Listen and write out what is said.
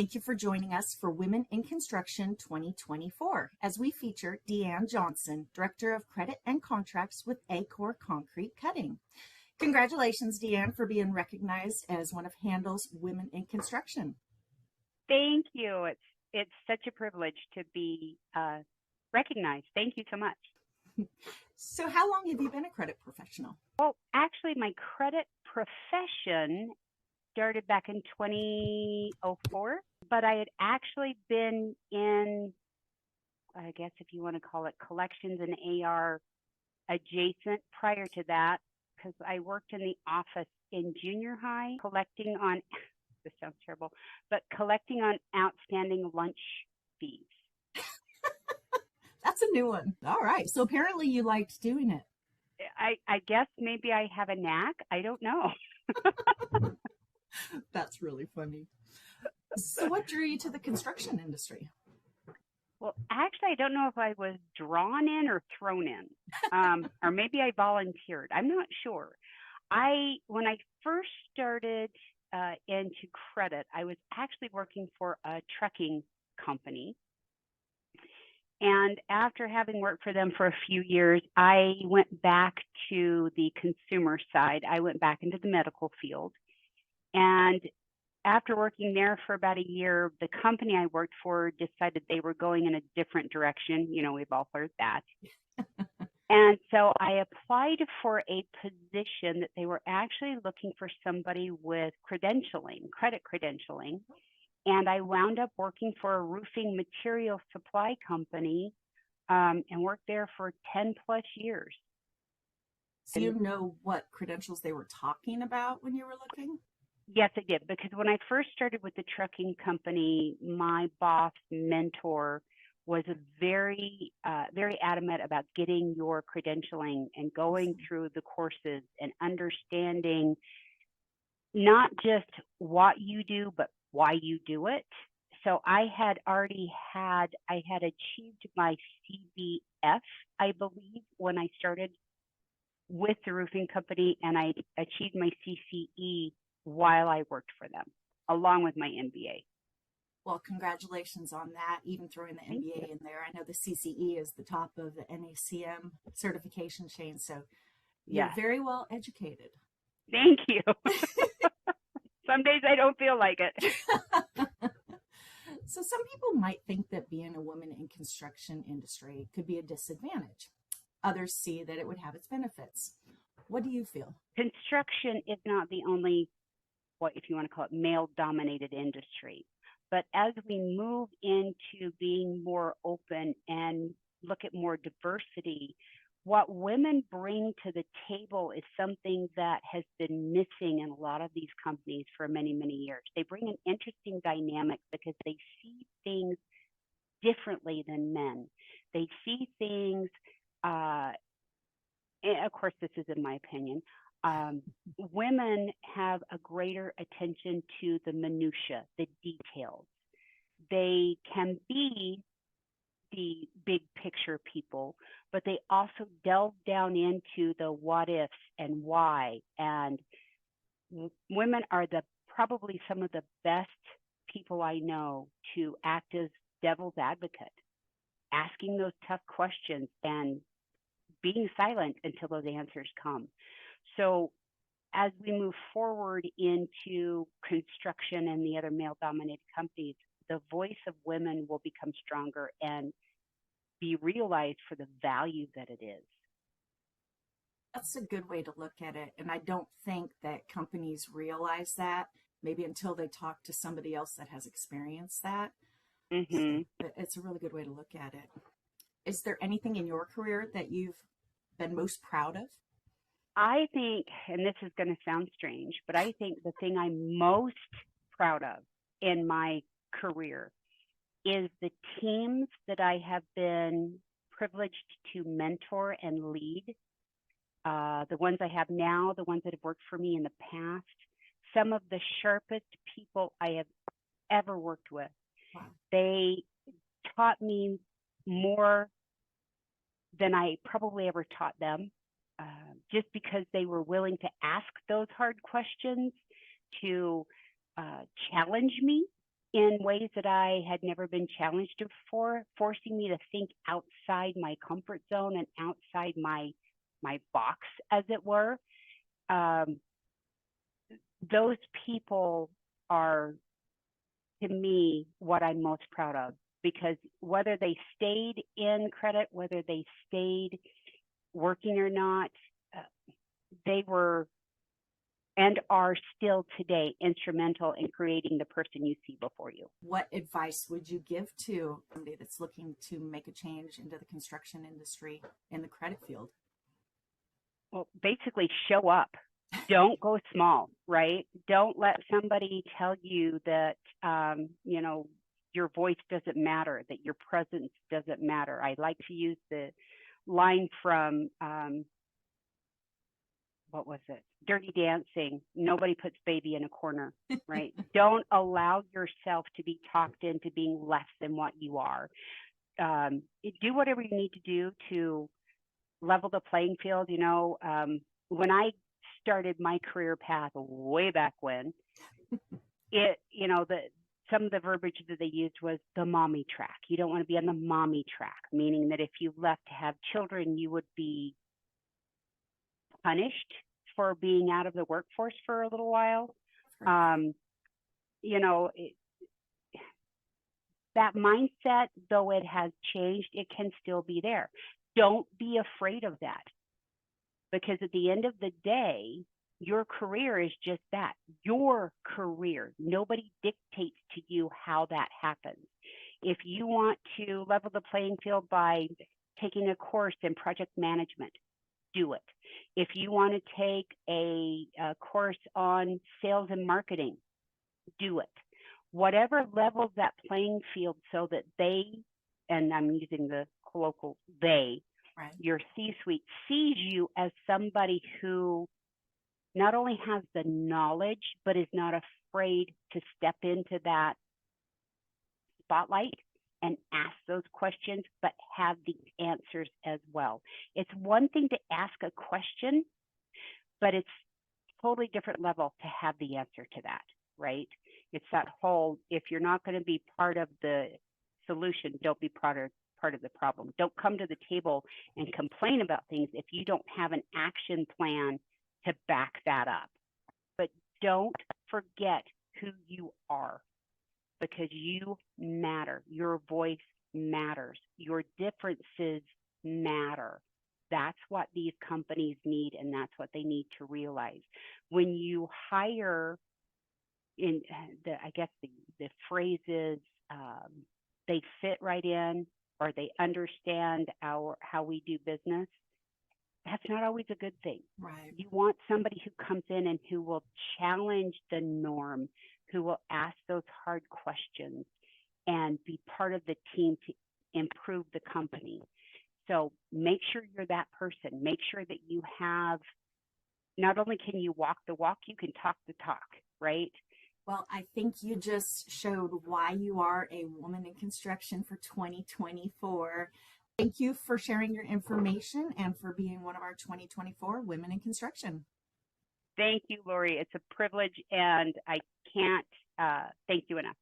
Thank you for joining us for Women in Construction 2024 as we feature Deanne Johnson, Director of Credit and Contracts with Acor Concrete Cutting. Congratulations, Deanne, for being recognized as one of Handel's Women in Construction. Thank you. It's such a privilege to be recognized. Thank you so much. So how long have you been a credit professional? Well, actually, my credit profession started back in 2004, but I had actually been in, I guess if you want to call it collections and AR adjacent prior to that, because I worked in the office in junior high collecting on, this sounds terrible, but collecting on outstanding lunch fees. That's a new one. All right. So apparently you liked doing it. I guess maybe I have a knack. I don't know. That's really funny. So what drew you to the construction industry? Well, actually, I don't know if I was drawn in or thrown in, or maybe I volunteered. I'm not sure. When I first started into credit, I was actually working for a trucking company. And after having worked for them for a few years, I went back to the consumer side. I went back into the medical field. And after working there for about a year, the company I worked for decided they were going in a different direction. You know, we've all heard that. And so I applied for a position that they were actually looking for somebody with credentialing, credit credentialing. And I wound up working for a roofing material supply company and worked there for 10 plus years. So you know what credentials they were talking about when you were looking? Yes, I did. Because when I first started with the trucking company, my boss mentor was very adamant about getting your credentialing and going through the courses and understanding not just what you do, but why you do it. So I had achieved my CBF, I believe, when I started with the roofing company, and I achieved my CCE while I worked for them, along with my MBA. Well, congratulations on that, even throwing the MBA in there. I know the CCE is the top of the NACM certification chain, so you're very well educated. Thank you. Some days I don't feel like it. So some people might think that being a woman in construction industry could be a disadvantage. Others see that it would have its benefits. What do you feel? Construction is not the only, what if you want to call it, male-dominated industry. But as we move into being more open and look at more diversity, what women bring to the table is something that has been missing in a lot of these companies for many, many years. They bring an interesting dynamic because they see things differently than men. They see things, and of course, this is in my opinion, women have a greater attention to the minutia, the details. They can be the big picture people, but they also delve down into the what ifs and why. And women are probably some of the best people I know to act as devil's advocate, asking those tough questions and being silent until those answers come. So as we move forward into construction and the other male-dominated companies, the voice of women will become stronger and be realized for the value that it is. That's a good way to look at it. And I don't think that companies realize that, maybe until they talk to somebody else that has experienced that. Mm-hmm. But it's a really good way to look at it. Is there anything in your career that you've been most proud of? I think, and this is going to sound strange, but I think the thing I'm most proud of in my career is the teams that I have been privileged to mentor and lead. The ones I have now, the ones that have worked for me in the past, some of the sharpest people I have ever worked with. Wow. They taught me more than I probably ever taught them, just because they were willing to ask those hard questions, to challenge me, in ways that I had never been challenged before, forcing me to think outside my comfort zone and outside my box, as it were. Um, those people are, to me, what I'm most proud of, because whether they stayed in credit, whether they stayed working or not, uh, they were and are still today instrumental in creating the person you see before you. What advice would you give to somebody that's looking to make a change into the construction industry in the credit field? Well, basically show up. Don't go small, right? Don't let somebody tell you that, your voice doesn't matter, that your presence doesn't matter. I like to use the line from, what was it? Dirty Dancing. Nobody puts baby in a corner, right? Don't allow yourself to be talked into being less than what you are. Do whatever you need to do to level the playing field. When I started my career path way back when, some of the verbiage that they used was the mommy track. You don't want to be on the mommy track, meaning that if you left to have children, you would be punished for being out of the workforce for a little while. That mindset, though it has changed, it can still be there. Don't be afraid of that, because at the end of the day, your career is just that, your career. Nobody dictates to you how that happens. If you want to level the playing field by taking a course in project management, do it. If you want to take a course on sales and marketing, do it. Whatever levels that playing field so that they, and I'm using the colloquial they, right, your C-suite sees you as somebody who not only has the knowledge, but is not afraid to step into that spotlight and ask those questions, but have the answers as well. It's one thing to ask a question, but it's a totally different level to have the answer to that, right? It's that whole, if you're not going to be part of the solution, don't be part of the problem. Don't come to the table and complain about things if you don't have an action plan to back that up. But don't forget who you are, because you matter. Your voice matters. Your differences matter. That's what these companies need, and that's what they need to realize. When you hire, in the phrase is, they fit right in, or they understand how we do business, that's not always a good thing. Right. You want somebody who comes in and who will challenge the norm, who will ask those hard questions and be part of the team to improve the company. So make sure you're that person. Make sure that you have, not only can you walk the walk, you can talk the talk, right? Well, I think you just showed why you are a woman in construction for 2024. Thank you for sharing your information and for being one of our 2024 Women in Construction. Thank you, Lori. It's a privilege, and I can't thank you enough.